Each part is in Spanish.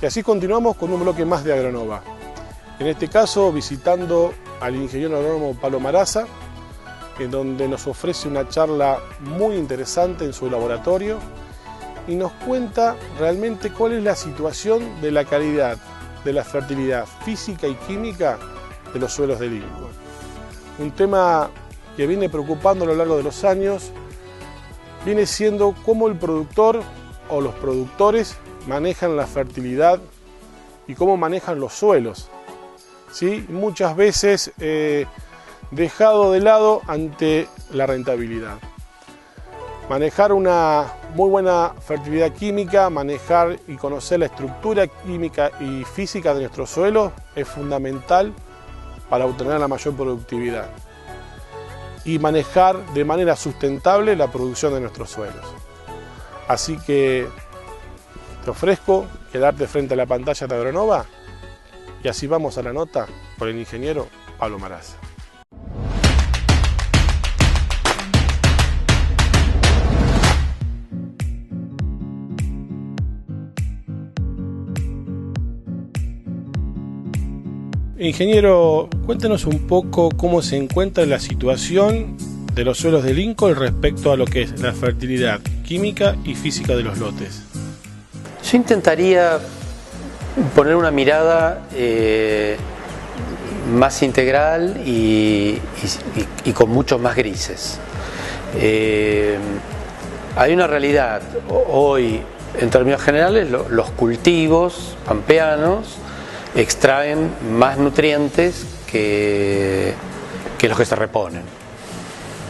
Y así continuamos con un bloque más de Agronova. En este caso visitando al ingeniero agrónomo Pablo Maraza, en donde nos ofrece una charla muy interesante en su laboratorio y nos cuenta realmente cuál es la situación de la calidad, de la fertilidad física y química de los suelos de Lincoln. Un tema que viene preocupando a lo largo de los años viene siendo cómo el productor o los productores manejan la fertilidad y cómo manejan los suelos. ¿Sí? Muchas veces dejado de lado ante la rentabilidad. Manejar una muy buena fertilidad química, manejar y conocer la estructura química y física de nuestro suelo es fundamental para obtener la mayor productividad y manejar de manera sustentable la producción de nuestros suelos. Así que te ofrezco quedarte frente a la pantalla de Agronova y así vamos a la nota con el ingeniero Pablo Maraza. Ingeniero, cuéntenos un poco cómo se encuentra la situación de los suelos de Lincoln respecto a lo que es la fertilidad química y física de los lotes. Yo intentaría poner una mirada más integral y con muchos más grises. Hay una realidad hoy, en términos generales, los cultivos pampeanos extraen más nutrientes que los que se reponen.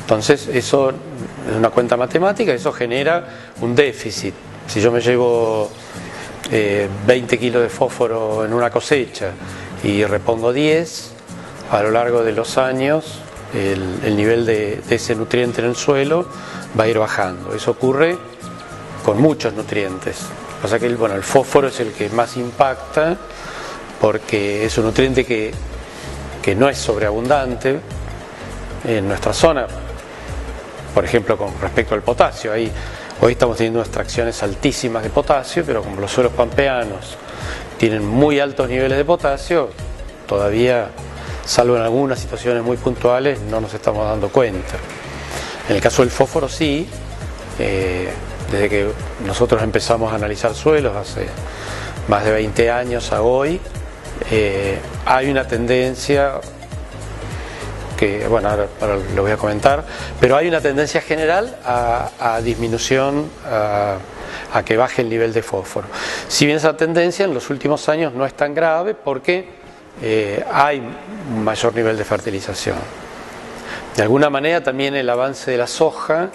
Entonces eso es una cuenta matemática, eso genera un déficit. Si yo me llevo 20 kilos de fósforo en una cosecha y repongo 10, a lo largo de los años el nivel de ese nutriente en el suelo va a ir bajando. Eso ocurre con muchos nutrientes. Lo que pasa es que el fósforo es el que más impacta porque es un nutriente que no es sobreabundante en nuestra zona. Por ejemplo, con respecto al potasio, hoy estamos teniendo extracciones altísimas de potasio, pero como los suelos pampeanos tienen muy altos niveles de potasio, todavía, salvo en algunas situaciones muy puntuales, no nos estamos dando cuenta. En el caso del fósforo sí, desde que nosotros empezamos a analizar suelos hace más de 20 años a hoy, hay una tendencia que, ahora lo voy a comentar, pero hay una tendencia general a disminución, a que baje el nivel de fósforo. Si bien esa tendencia en los últimos años no es tan grave porque hay un mayor nivel de fertilización. De alguna manera también el avance de la soja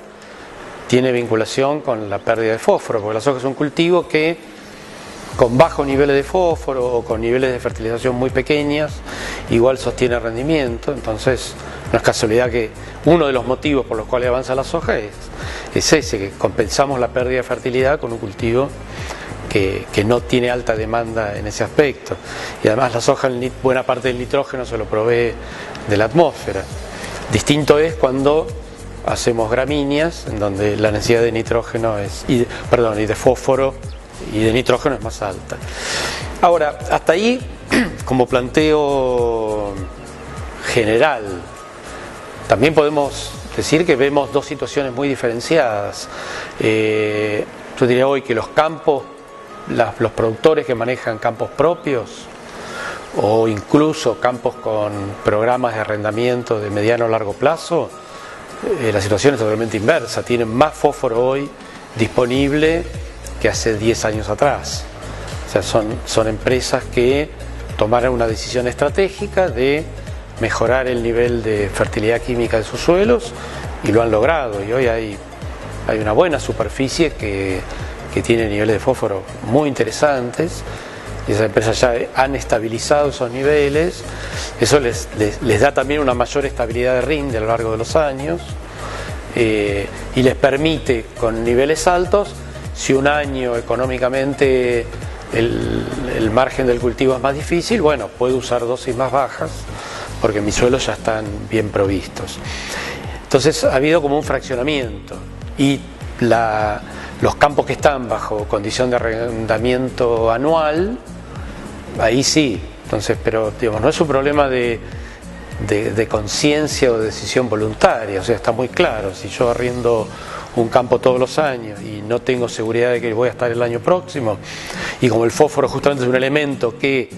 tiene vinculación con la pérdida de fósforo, porque la soja es un cultivo que con bajos niveles de fósforo o con niveles de fertilización muy pequeñas igual sostiene rendimiento. Entonces no es casualidad que uno de los motivos por los cuales avanza la soja es ese, que compensamos la pérdida de fertilidad con un cultivo que no tiene alta demanda en ese aspecto, y además la soja buena parte del nitrógeno se lo provee de la atmósfera. Distinto es cuando hacemos gramíneas, en donde la necesidad de nitrógeno y de fósforo y de nitrógeno es más alta. Ahora, hasta ahí, como planteo general, también podemos decir que vemos dos situaciones muy diferenciadas. Yo diría hoy que los campos, los productores que manejan campos propios o incluso campos con programas de arrendamiento de mediano o largo plazo, la situación es totalmente inversa. Tienen más fósforo hoy disponible que hace 10 años atrás. O sea, son empresas que tomaron una decisión estratégica de mejorar el nivel de fertilidad química de sus suelos y lo han logrado. Y hoy hay una buena superficie que tiene niveles de fósforo muy interesantes. Y esas empresas ya han estabilizado esos niveles. Eso les da también una mayor estabilidad de rinde a lo largo de los años y les permite, con niveles altos, si un año económicamente el margen del cultivo es más difícil, puede usar dosis más bajas porque mis suelos ya están bien provistos. Entonces ha habido como un fraccionamiento y Los campos que están bajo condición de arrendamiento anual, ahí sí. Entonces, pero digamos, no es un problema de conciencia o de decisión voluntaria, o sea, está muy claro. Si yo arriendo un campo todos los años y no tengo seguridad de que voy a estar el año próximo, y como el fósforo justamente es un elemento que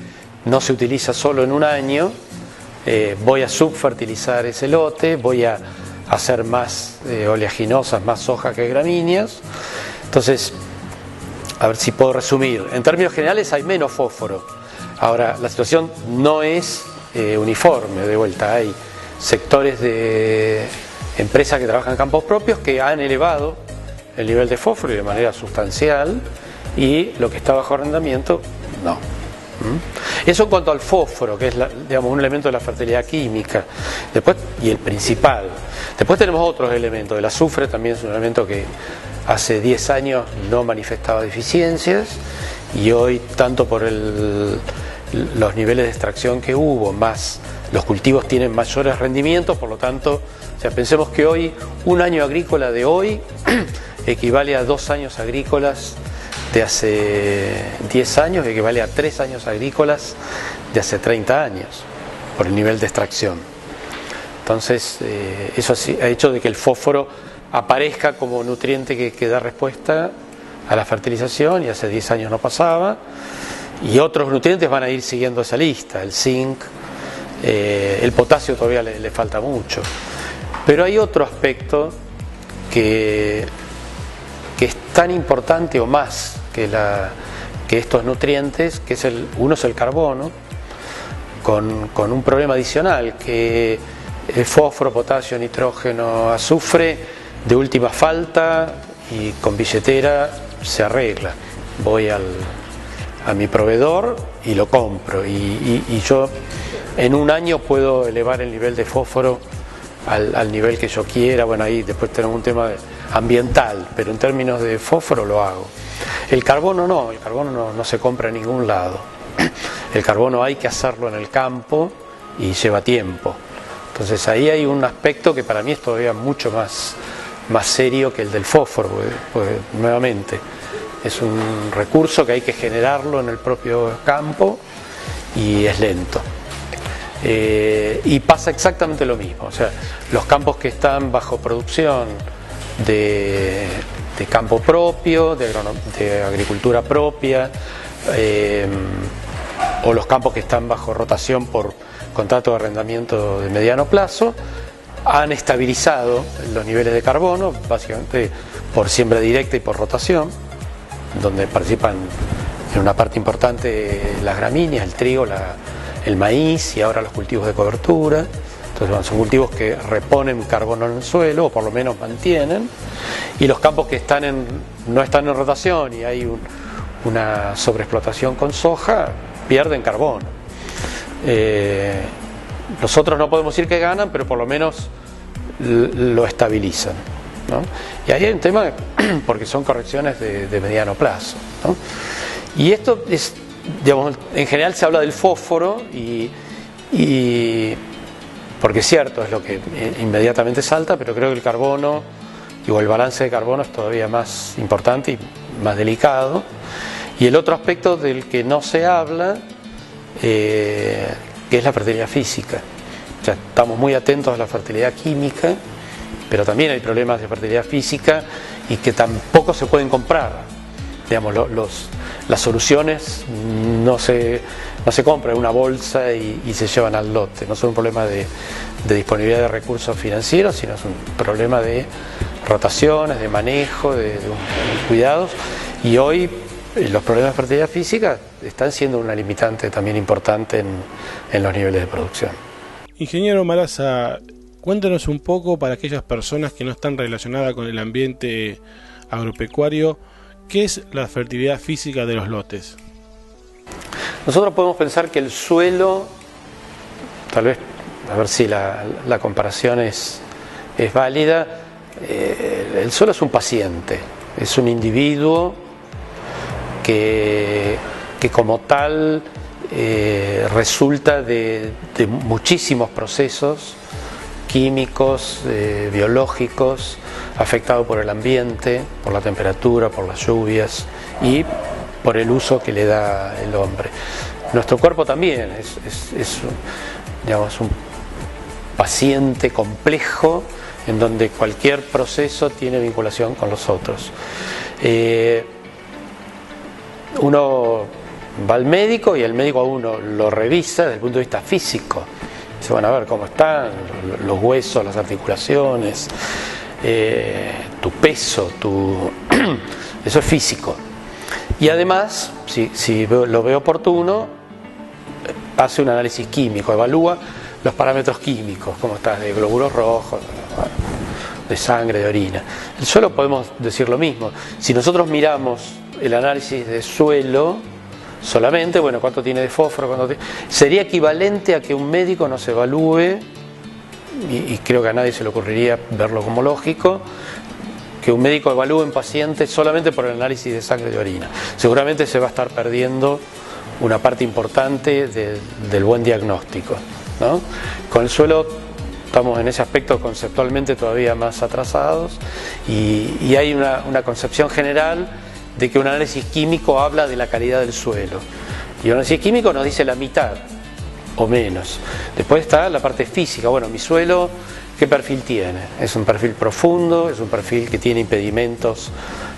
no se utiliza solo en un año, voy a subfertilizar ese lote, voy a hacer más oleaginosas, más hojas que gramíneas. Entonces, a ver si puedo resumir. En términos generales hay menos fósforo. Ahora, la situación no es uniforme, de vuelta. Hay sectores de empresas que trabajan en campos propios que han elevado el nivel de fósforo y de manera sustancial, y lo que está bajo arrendamiento, no. Eso en cuanto al fósforo, que es digamos, un elemento de la fertilidad química. Después, y el principal. Después tenemos otros elementos. El azufre también es un elemento que hace 10 años no manifestaba deficiencias, y hoy, tanto por los niveles de extracción que hubo, más los cultivos tienen mayores rendimientos, por lo tanto, o sea, pensemos que hoy, un año agrícola de hoy equivale a 2 años agrícolas de hace 10 años, equivale a 3 años agrícolas de hace 30 años, por el nivel de extracción. Entonces, eso ha hecho de que el fósforo aparezca como nutriente que da respuesta a la fertilización, y hace 10 años no pasaba, y otros nutrientes van a ir siguiendo esa lista, el zinc, el potasio todavía le falta mucho. Pero hay otro aspecto que es tan importante o más que estos nutrientes, que es uno es el carbono, con un problema adicional, que es fósforo, potasio, nitrógeno, azufre, de última falta, y con billetera se arregla. Voy a mi proveedor y lo compro, y yo en un año puedo elevar el nivel de fósforo al nivel que yo quiera. Bueno, ahí después tenemos un tema ambiental, pero en términos de fósforo lo hago. El carbono no, el carbono no se compra en ningún lado. El carbono hay que hacerlo en el campo y lleva tiempo. Entonces ahí hay un aspecto que para mí es todavía mucho más serio que el del fósforo, porque nuevamente es un recurso que hay que generarlo en el propio campo y es lento. Y pasa exactamente lo mismo, o sea, los campos que están bajo producción de campo propio, de agricultura propia, o los campos que están bajo rotación por contrato de arrendamiento de mediano plazo, han estabilizado los niveles de carbono, básicamente por siembra directa y por rotación, donde participan en una parte importante las gramíneas, el trigo, el maíz y ahora los cultivos de cobertura. Entonces son cultivos que reponen carbono en el suelo, o por lo menos mantienen, y los campos que no están en rotación y hay una sobreexplotación con soja, pierden carbono. Los otros no podemos decir que ganan, pero por lo menos lo estabilizan, ¿no? Y ahí hay un tema, porque son correcciones de mediano plazo, ¿no? Y esto es, digamos, en general se habla del fósforo y porque es cierto, es lo que inmediatamente salta, pero creo que el carbono o el balance de carbono es todavía más importante y más delicado. Y el otro aspecto del que no se habla, que es la fertilidad física. O sea, estamos muy atentos a la fertilidad química, pero también hay problemas de fertilidad física y que tampoco se pueden comprar. Digamos, las soluciones no se compran en una bolsa y se llevan al lote. No son un problema de disponibilidad de recursos financieros, sino es un problema de rotaciones, de manejo, de cuidados. Y hoy los problemas de fertilidad física están siendo una limitante también importante en los niveles de producción. Ingeniero Maraza, cuéntanos un poco, para aquellas personas que no están relacionadas con el ambiente agropecuario, ¿qué es la fertilidad física de los lotes? Nosotros podemos pensar que el suelo, tal vez, a ver si la comparación es válida, el suelo es un paciente, es un individuo que como tal resulta de muchísimos procesos químicos, biológicos, afectado por el ambiente, por la temperatura, por las lluvias y por el uso que le da el hombre. Nuestro cuerpo también es digamos, un paciente complejo en donde cualquier proceso tiene vinculación con los otros. Uno va al médico y el médico a uno lo revisa desde el punto de vista físico. Se van a ver cómo están los huesos, las articulaciones, tu peso, eso es físico. Y además, si lo ve oportuno, hace un análisis químico, evalúa los parámetros químicos, cómo estás de glóbulos rojos, de sangre, de orina. El suelo podemos decir lo mismo. Si nosotros miramos el análisis de suelo solamente, bueno, cuánto tiene de fósforo, sería equivalente a que un médico nos evalúe, y creo que a nadie se le ocurriría verlo como lógico, que un médico evalúe un paciente solamente por el análisis de sangre y de orina. Seguramente se va a estar perdiendo una parte importante del buen diagnóstico, ¿no? Con el suelo estamos en ese aspecto conceptualmente todavía más atrasados y hay una concepción general de que un análisis químico habla de la calidad del suelo. Y un análisis químico nos dice la mitad o menos. Después está la parte física. Bueno, mi suelo, ¿qué perfil tiene? ¿Es un perfil profundo? ¿Es un perfil que tiene impedimentos?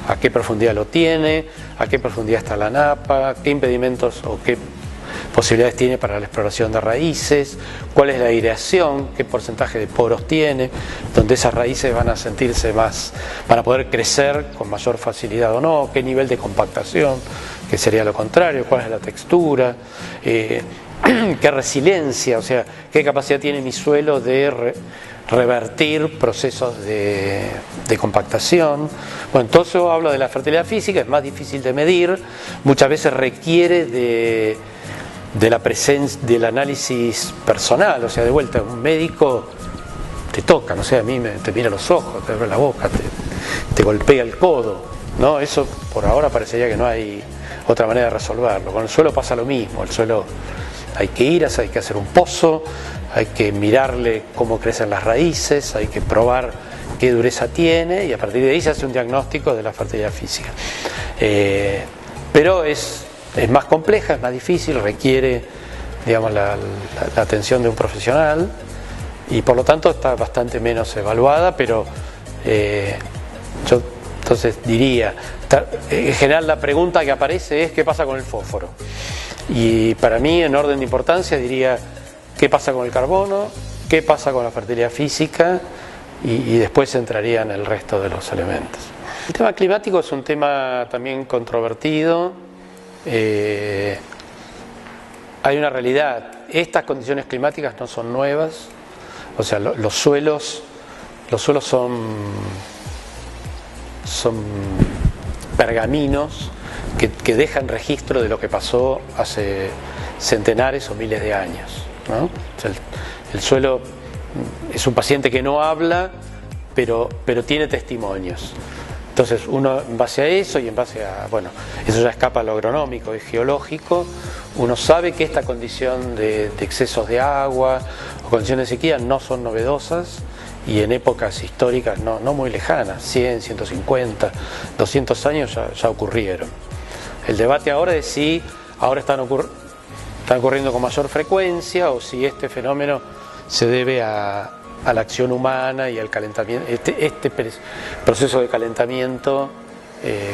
¿A qué profundidad lo tiene? ¿A qué profundidad está la napa? ¿Qué impedimentos o qué posibilidades tiene para la exploración de raíces? ¿Cuál es la aireación? ¿Qué porcentaje de poros tiene? Donde esas raíces van a sentirse más, van a poder crecer con mayor facilidad o no. ¿Qué nivel de compactación? Que sería lo contrario. ¿Cuál es la textura? ¿Qué resiliencia? O sea, ¿qué capacidad tiene mi suelo de revertir procesos de compactación? Bueno, entonces hablo de la fertilidad física, es más difícil de medir, muchas veces requiere de la presencia, del análisis personal, o sea, de vuelta, un médico te toca, no sé, a mí te mira los ojos, te abre la boca, te golpea el codo, ¿no? Eso por ahora parecería que no hay otra manera de resolverlo. Con el suelo pasa lo mismo, el suelo hay que ir, hay que hacer un pozo, hay que mirarle cómo crecen las raíces, hay que probar qué dureza tiene y a partir de ahí se hace un diagnóstico de la fertilidad física. Pero es más compleja, es más difícil, requiere, digamos, la atención de un profesional y por lo tanto está bastante menos evaluada, pero yo entonces diría, en general la pregunta que aparece es ¿qué pasa con el fósforo? Y para mí, en orden de importancia, diría ¿qué pasa con el carbono? ¿Qué pasa con la fertilidad física? Y después entraría en el resto de los elementos. El tema climático es un tema también controvertido. Hay una realidad. Estas condiciones climáticas no son nuevas. O sea, los suelos son pergaminos que dejan registro de lo que pasó hace centenares o miles de años, ¿no? O sea, el suelo es un paciente que no habla, pero tiene testimonios. Entonces uno en base a eso y en base a, bueno, eso ya escapa a lo agronómico y geológico, uno sabe que esta condición de excesos de agua o condiciones de sequía no son novedosas y en épocas históricas no muy lejanas, 100, 150, 200 años ya ocurrieron. El debate ahora es si ahora están ocurriendo con mayor frecuencia o si este fenómeno se debe a la acción humana y al calentamiento. Este proceso de calentamiento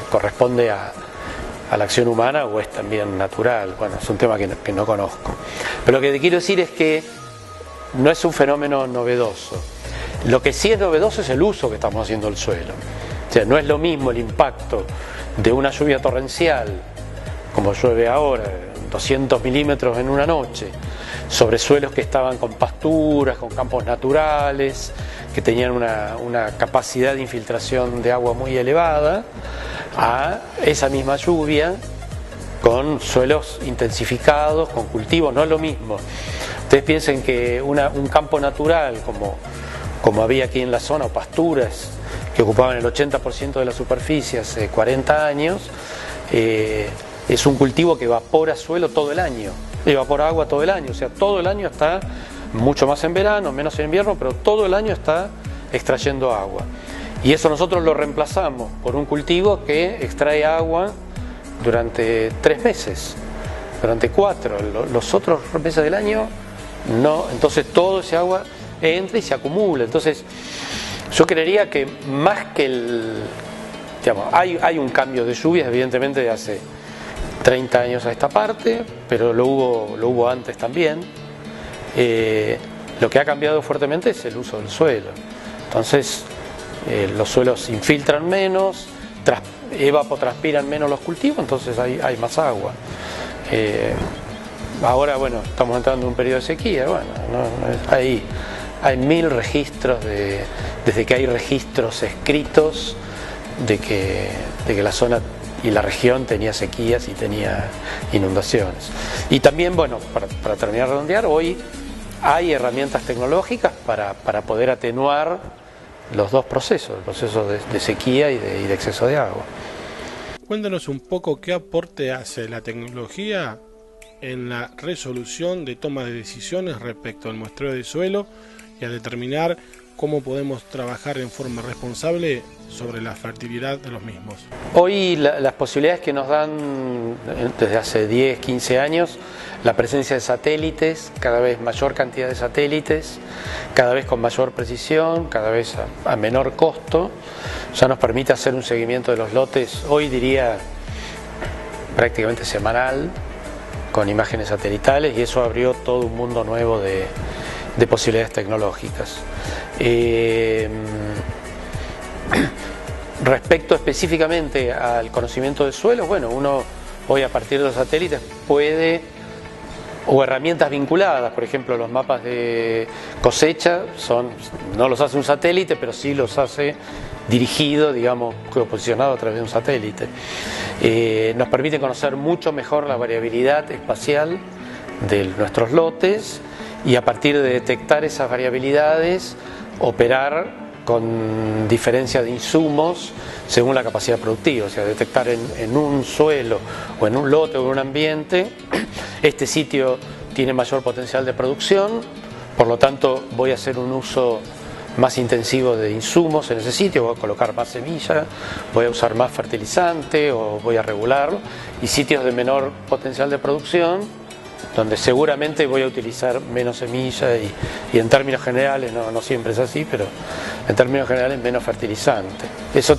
corresponde a la acción humana o es también natural. Bueno, es un tema que no conozco. Pero lo que te quiero decir es que no es un fenómeno novedoso. Lo que sí es novedoso es el uso que estamos haciendo del suelo. O sea, no es lo mismo el impacto de una lluvia torrencial, como llueve ahora, 200 milímetros en una noche, sobre suelos que estaban con pasturas, con campos naturales, que tenían una capacidad de infiltración de agua muy elevada, a esa misma lluvia con suelos intensificados, con cultivos. No es lo mismo. Ustedes piensen que un campo natural como había aquí en la zona, o pasturas que ocupaban el 80% de la superficie hace 40 años, es un cultivo que evapora suelo todo el año, evapora agua todo el año, o sea, todo el año está mucho más en verano, menos en invierno, pero todo el año está extrayendo agua. Y eso nosotros lo reemplazamos por un cultivo que extrae agua durante 3 meses, durante 4, los otros meses del año no, entonces todo ese agua entra y se acumula. Entonces yo creería que más que digamos, hay un cambio de lluvias evidentemente de hace 30 años a esta parte, pero lo hubo antes también. Lo que ha cambiado fuertemente es el uso del suelo. Entonces los suelos infiltran menos, evapotranspiran menos los cultivos, entonces hay más agua. Ahora, bueno, estamos entrando en un periodo de sequía, bueno, hay 1000 registros, desde que hay registros escritos de que la zona y la región tenía sequías y tenía inundaciones. Y también, bueno, para terminar de redondear, hoy hay herramientas tecnológicas para poder atenuar los dos procesos, el proceso de sequía y de exceso de agua. Cuéntanos un poco qué aporte hace la tecnología en la resolución de toma de decisiones respecto al muestreo de suelo y a determinar cómo podemos trabajar en forma responsable sobre la fertilidad de los mismos. Hoy las posibilidades que nos dan desde hace 10, 15 años, la presencia de satélites, cada vez mayor cantidad de satélites, cada vez con mayor precisión, cada vez a menor costo, ya nos permite hacer un seguimiento de los lotes, hoy diría prácticamente semanal, con imágenes satelitales, y eso abrió todo un mundo nuevo de posibilidades tecnológicas. Respecto específicamente al conocimiento de suelos, bueno, uno hoy a partir de los satélites puede, o herramientas vinculadas, por ejemplo los mapas de cosecha, no los hace un satélite, pero sí los hace dirigido, digamos, posicionado a través de un satélite. Nos permite conocer mucho mejor la variabilidad espacial de nuestros lotes y a partir de detectar esas variabilidades operar con diferencia de insumos según la capacidad productiva, o sea, detectar en un suelo o en un lote o en un ambiente, este sitio tiene mayor potencial de producción, por lo tanto voy a hacer un uso más intensivo de insumos en ese sitio, voy a colocar más semilla, voy a usar más fertilizante o voy a regularlo, y sitios de menor potencial de producción donde seguramente voy a utilizar menos semilla y en términos generales, no siempre es así, pero en términos generales menos fertilizante. Eso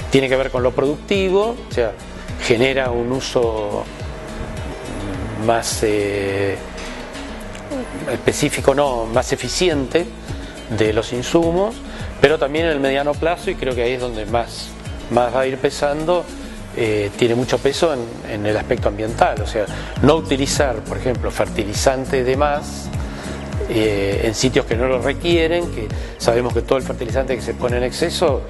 tiene que ver con lo productivo, o sea, genera un uso más específico, más eficiente de los insumos, pero también en el mediano plazo, y creo que ahí es donde más va a ir pesando, tiene mucho peso en el aspecto ambiental, o sea, no utilizar, por ejemplo, fertilizante de más en sitios que no lo requieren, que sabemos que todo el fertilizante que se pone en exceso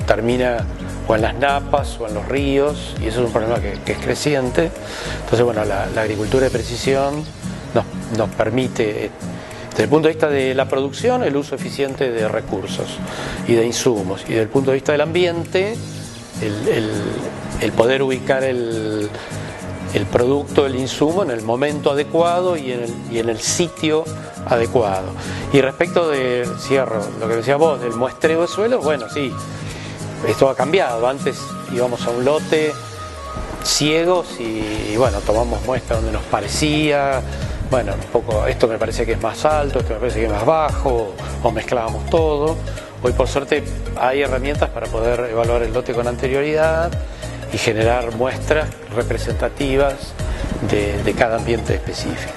termina o en las napas o en los ríos, y eso es un problema que es creciente. Entonces, bueno, la agricultura de precisión nos permite, desde el punto de vista de la producción, el uso eficiente de recursos y de insumos, y desde el punto de vista del ambiente, el poder ubicar el producto, el insumo en el momento adecuado y en el sitio adecuado. Y respecto de, cierro, lo que decías vos, del muestreo de suelos, bueno, sí, esto ha cambiado. Antes íbamos a un lote ciegos y bueno, tomamos muestra donde nos parecía, bueno, un poco, esto me parece que es más alto, esto me parece que es más bajo, o mezclábamos todo. Hoy por suerte hay herramientas para poder evaluar el lote con anterioridad y generar muestras representativas de cada ambiente específico.